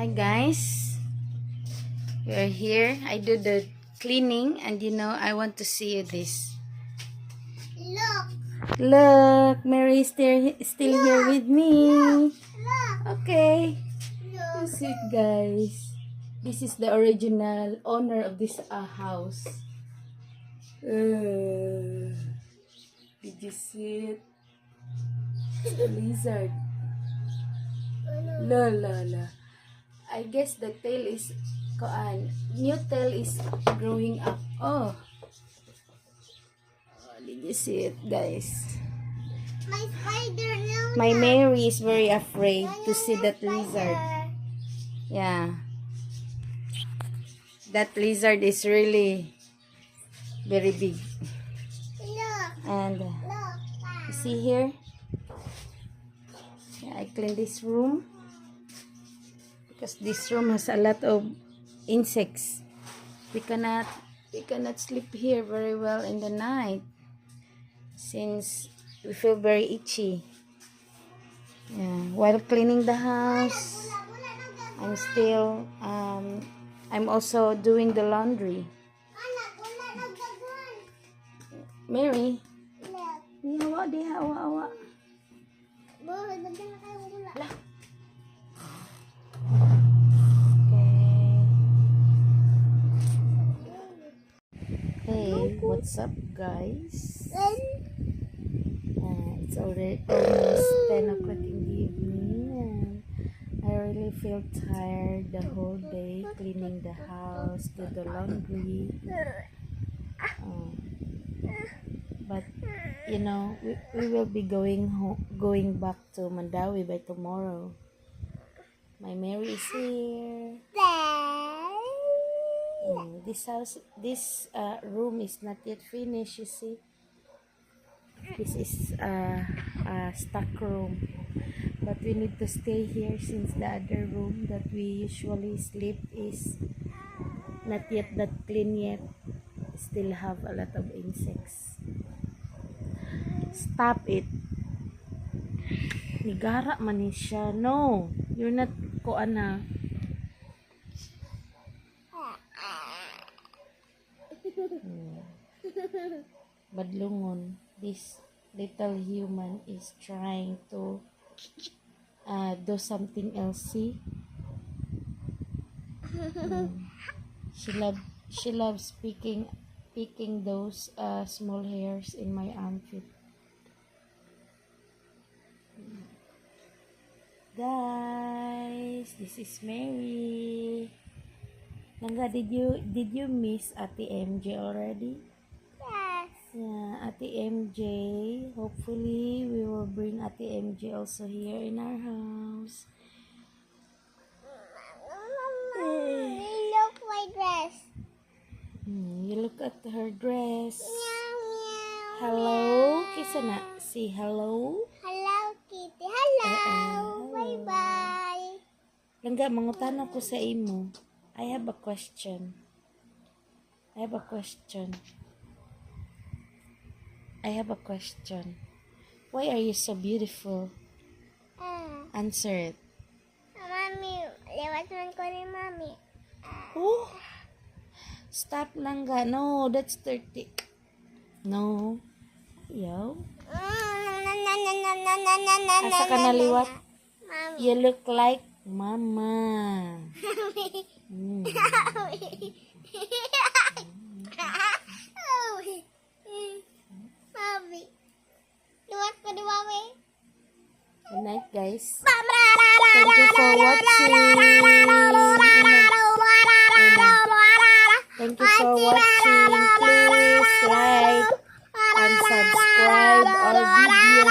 Hi guys, we're here. I do the cleaning and I want to see you this. Look, Mary is still here with me. Okay. You see it, guys. This is the original owner of this house. Did you see it? It's a lizard. La. I guess the tail is new tail is growing up. Oh, did you see it, guys? My spider now. My Mary is very afraid to see that lizard. Yeah. That lizard is really very big. Look. And Look. you see here? Yeah, I clean this room because this room has a lot of insects. We cannot sleep here very well in the night since we feel very itchy. Yeah, while cleaning the house, I'm also doing the laundry. Mary, Look. di hawa. Boy, dagdag na kayo wala. Okay. Hey, what's up, guys? It's already almost 10 o'clock in the evening, and I really feel tired the whole day cleaning the house, do the laundry. But we will be going back to Mandawi by tomorrow. My Mary is here. This room is not yet finished. You see, this is a stock room, but we need to stay here since the other room that we usually sleep is not yet that clean yet. Still have a lot of insects. Stop it. Nigara man ni siya. No, you're not koana. Badlungon. This little human is trying to do something else. See? She loves picking those small hairs in my armpit. Guys, this is Mary. Langga, did you miss Ate MJ already? Yes. Yeah, Ate MJ. Hopefully, we will bring Ate MJ also here in our house. Look my dress. You look at her dress. Meow, meow. Hello, kisa na. Say hello. Hello, Kitty. Hello. Hello. Bye-bye. Langga, mangutan ako sa imo. I have a question. I have a question. Why are you so beautiful? Answer it. Mami, lewat man ko ni Mami. Oh, stop Langga. No, that's 30. No. Yo. Asa ka naliwat? Mami. You look like Mama. Mami. Luwat ko di Mami. Good night, guys. Thank you for watching. Thank you for watching. Please like and subscribe our video.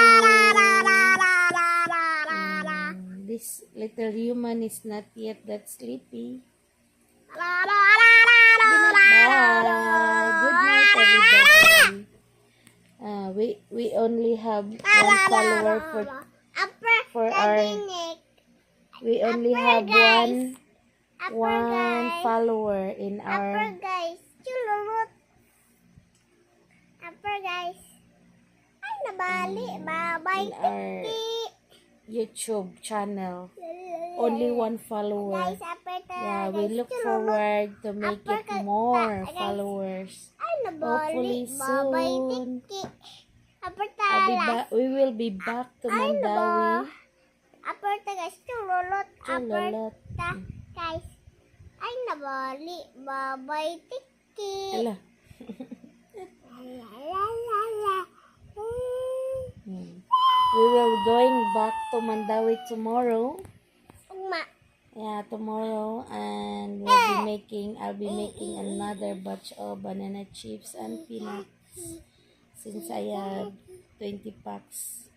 This little human is not yet that sleepy. Bye. Good night, everybody. We only have one follower for our. We only have one follower in our. Upper guys. Chulurut. Upper guys. Ay, nabali. Bye-bye. In our YouTube channel. only one follower. Guys, aperta. Yeah, we look forward to make it more followers. Ay, Hopefully nabali. Babay, soon. tiki. Aperta. We will be back to Mandawi. Aperta, guys. Chululot. Chululot. Aperta, guys. Ay, nabali. Babay, tiki. Ala. La, la, la, la. We will going back to Mandawi tomorrow. Uma. Yeah, tomorrow, and I'll be making another batch of banana chips and peanuts since I have 20 packs.